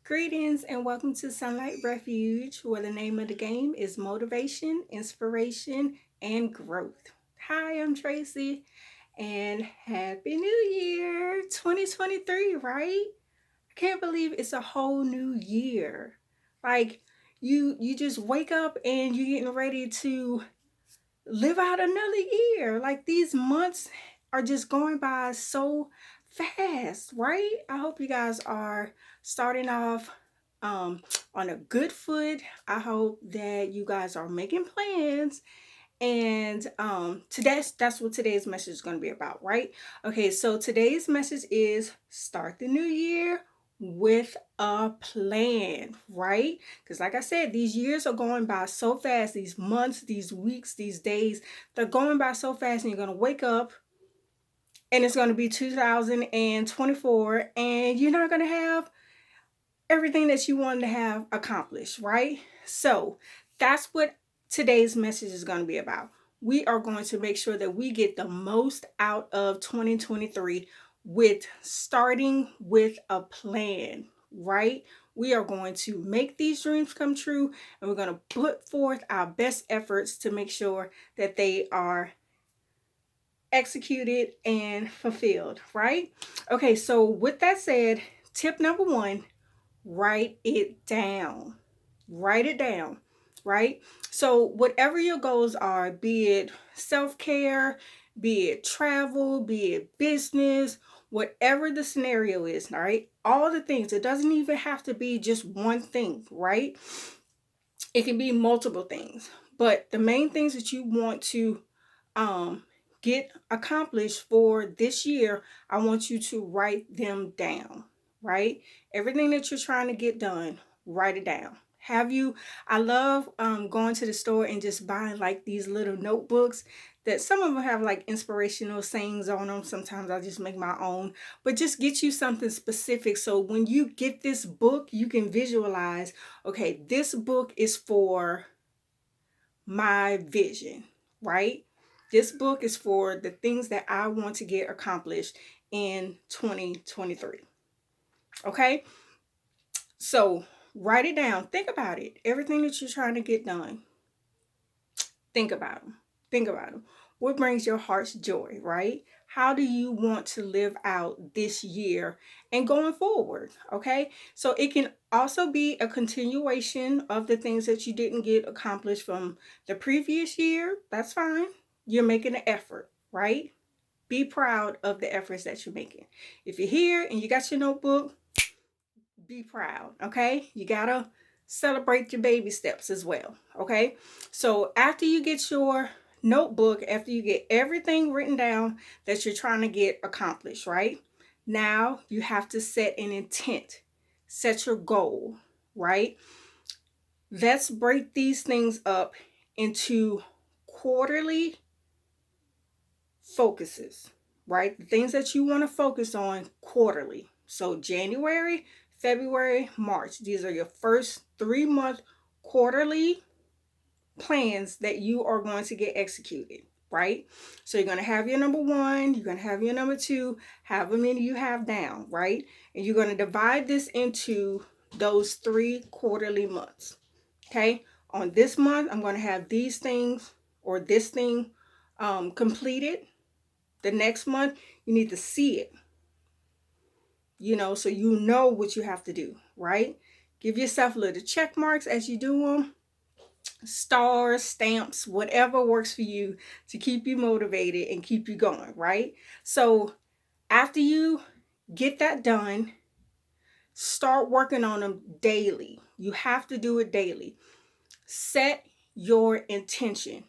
Greetings and welcome to Sunlight Refuge, where the name of the game is motivation, inspiration, and growth. Hi, I'm Tracey, and Happy New Year 2023, right? I can't believe it's a whole new year. Like you just wake up and you're getting ready to live out another year. Like these months are just going by so fast, right? I hope you guys are starting off on a good foot. I hope that you guys are making plans. And that's what today's message is going to be about, right? Okay, so today's message is start the new year with a plan, right? Because like I said, these years are going by so fast. These months, these weeks, these days, they're going by so fast, and you're going to wake up and it's going to be 2024, and you're not going to have everything that you wanted to have accomplished, right? So that's what today's message is going to be about. We are going to make sure that we get the most out of 2023 with starting with a plan, right? We are going to make these dreams come true, and we're going to put forth our best efforts to make sure that they are executed and fulfilled, right? Okay, so with that said, tip number one, write it down. Write it down, right? So, whatever your goals are, be it self care, be it travel, be it business, whatever the scenario is, all right? All the things, it doesn't even have to be just one thing, right? It can be multiple things. But the main things that you want to um, get accomplished for this year, I want you to write them down, right? Everything that you're trying to get done, write it down. I love going to the store and just buying like these little notebooks that some of them have like inspirational sayings on them. Sometimes I just make my own, but just get you something specific. So when you get this book, you can visualize, okay, this book is for my vision, right? This book is for the things that I want to get accomplished in 2023. Okay? So write it down. Think about it. Everything that you're trying to get done, think about them. Think about them. What brings your heart's joy, right? How do you want to live out this year and going forward? Okay. So it can also be a continuation of the things that you didn't get accomplished from the previous year. That's fine. You're making an effort, right? Be proud of the efforts that you're making. If you're here and you got your notebook, be proud, okay? You gotta celebrate your baby steps as well, okay? So after you get your notebook, after you get everything written down that you're trying to get accomplished, right? Now you have to set an intent, set your goal, right? Let's break these things up into quarterly focuses, right? The things that you want to focus on quarterly. So January, February, March. These are your first 3 month quarterly plans that you are going to get executed, right? So you're going to have your number one, you're going to have your number two, however many you have down, right? And you're going to divide this into those 3 quarterly months. Okay. On this month, I'm going to have these things or this thing completed. The next month, you need to see it, so you know what you have to do, right? Give yourself little check marks as you do them, stars, stamps, whatever works for you to keep you motivated and keep you going, right? So after you get that done, start working on them daily. You have to do it daily. Set your intention.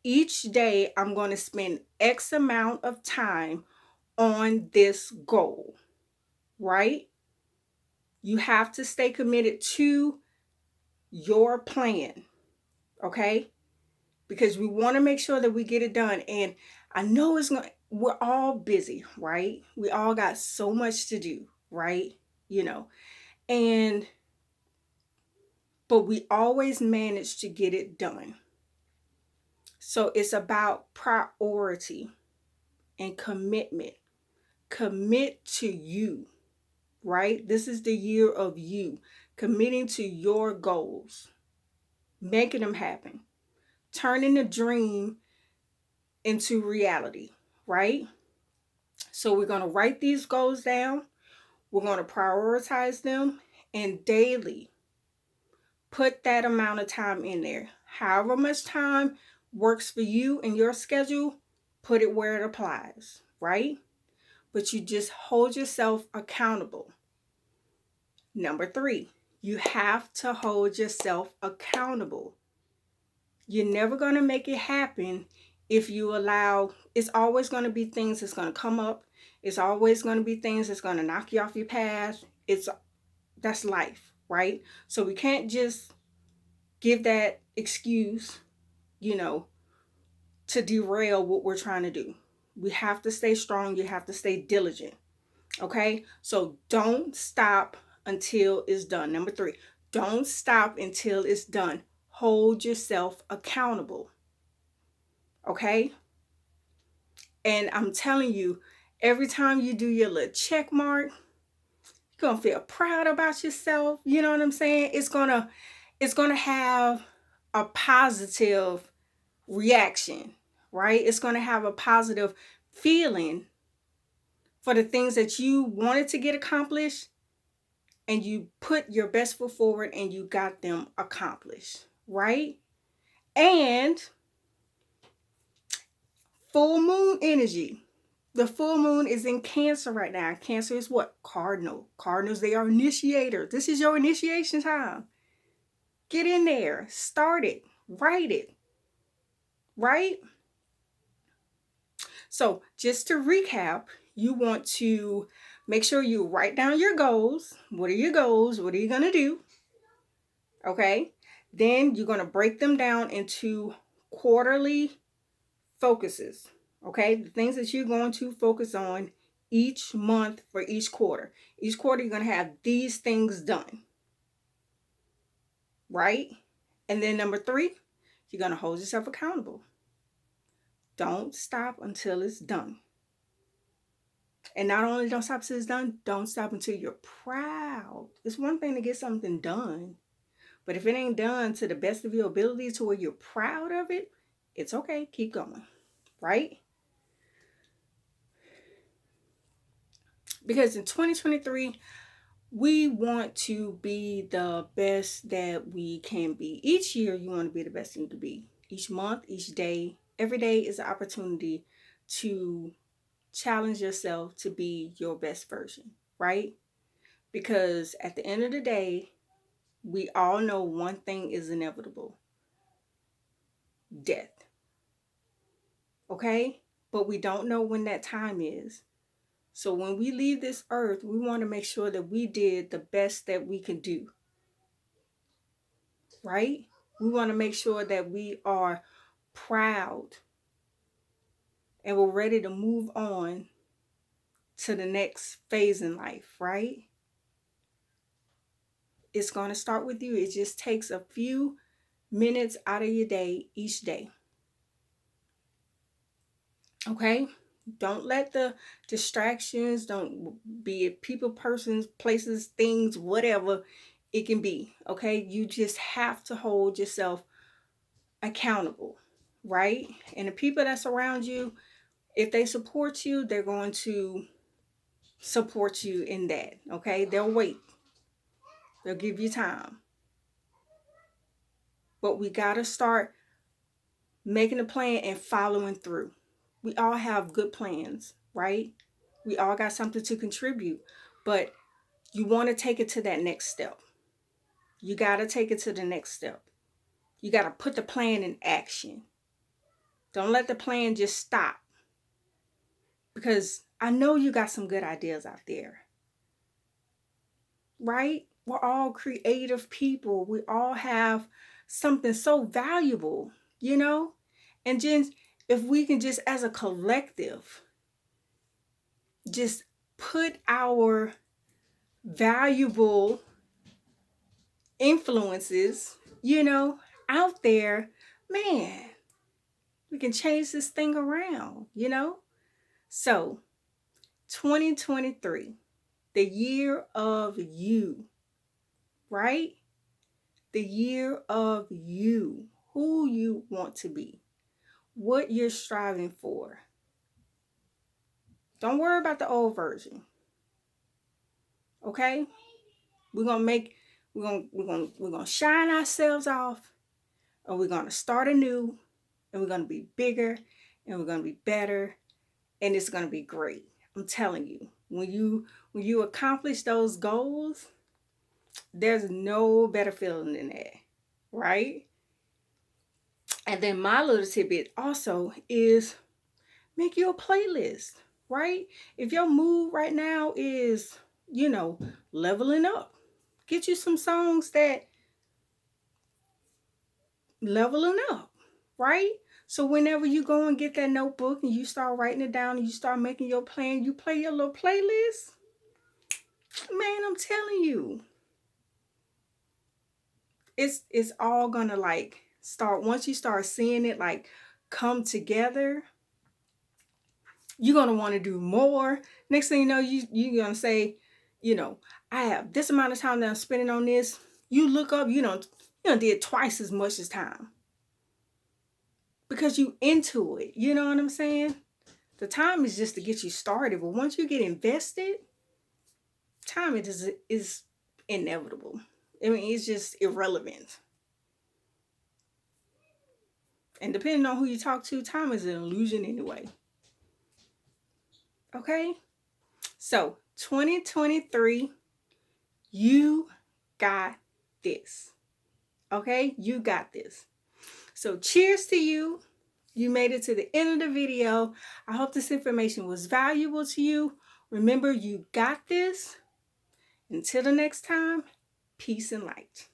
Each day, I'm going to spend X amount of time on this goal, right? You have to stay committed to your plan, okay? Because we want to make sure that we get it done. And I know we're all busy, right? We all got so much to do, right? You know, and but we always manage to get it done. So it's about priority and commitment. Commit to you. right? This is the year of you committing to your goals, making them happen, turning the dream into reality, right? So we're going to write these goals down. We're going to prioritize them and daily put that amount of time in there. However much time works for you and your schedule, put it where it applies, right? But you just hold yourself accountable. Number 3, you have to hold yourself accountable. You're never going to make it happen if you allow, it's always going to be things that's going to come up. It's always going to be things that's going to knock you off your path. That's life, right? So we can't just give that excuse, you know, to derail what we're trying to do. We have to stay strong. You have to stay diligent. Okay? So don't stop until it's done. Number 3, don't stop until it's done. Hold yourself accountable. Okay? And I'm telling you, every time you do your little check mark, you're gonna feel proud about yourself. You know what I'm saying? It's gonna have a positive reaction, right? It's gonna have a positive feeling for the things that you wanted to get accomplished, and you put your best foot forward and you got them accomplished, right? And full moon energy. The full moon is in Cancer right now. Cancer is what? Cardinal. Cardinals, they are initiators. This is your initiation time. Get in there. Start it. Write it. Right? So just to recap, you want to make sure you write down your goals. What are your goals? What are you going to do? Okay. Then you're going to break them down into quarterly focuses. Okay. The things that you're going to focus on each month for each quarter. Each quarter, you're going to have these things done. Right. And then number 3, you're going to hold yourself accountable. Don't stop until it's done. And not only don't stop until it's done, don't stop until you're proud. It's one thing to get something done, but if it ain't done to the best of your ability to where you're proud of it, it's okay. Keep going, right? Because in 2023, we want to be the best that we can be. Each year, you want to be the best you can be. Each month, each day, every day is an opportunity to challenge yourself to be your best version, right? Because at the end of the day, we all know one thing is inevitable: death. Okay? But we don't know when that time is. So when we leave this earth, we want to make sure that we did the best that we can do. Right? We want to make sure that we are proud and we're ready to move on to the next phase in life, right? It's going to start with you. It just takes a few minutes out of your day each day. Okay? Don't let the distractions, don't be it people, persons, places, things, whatever it can be. Okay? You just have to hold yourself accountable, right? And the people that surround you, if they support you, they're going to support you in that. Okay? They'll wait. They'll give you time. But we got to start making a plan and following through. We all have good plans, right? We all got something to contribute, but you want to take it to that next step. You got to take it to the next step. You got to put the plan in action. Don't let the plan just stop, because I know you got some good ideas out there, right? We're all creative people. We all have something so valuable, you know? And just, if we can just as a collective, just put our valuable influences, out there, man, we can change this thing around. So 2023, The year of you, right? The year of you, who you want to be, what you're striving for. Don't worry about the old version. Okay? We're gonna make we're gonna shine ourselves off, and we're gonna start anew, and we're gonna be bigger, and we're gonna be better, and it's gonna be great. I'm telling you, when you accomplish those goals, there's no better feeling than that, right? And then my little tidbit also is make you a playlist, right? If your mood right now is, leveling up, get you some songs that leveling up, right? So whenever you go and get that notebook and you start writing it down and you start making your plan, you play your little playlist, man, I'm telling you, it's all gonna like start once you start seeing it like come together. You're gonna want to do more. Next thing you know, you're gonna say, I have this amount of time that I'm spending on this. You look up, did twice as much as time because you into it. You know what I'm saying? The time is just to get you started, but once you get invested, time is inevitable. I mean, it's just irrelevant. And depending on who you talk to, time is an illusion anyway. Okay? So, 2023, you got this. Okay? You got this. So, cheers to you. You made it to the end of the video. I hope this information was valuable to you. Remember, you got this. Until the next time, peace and light.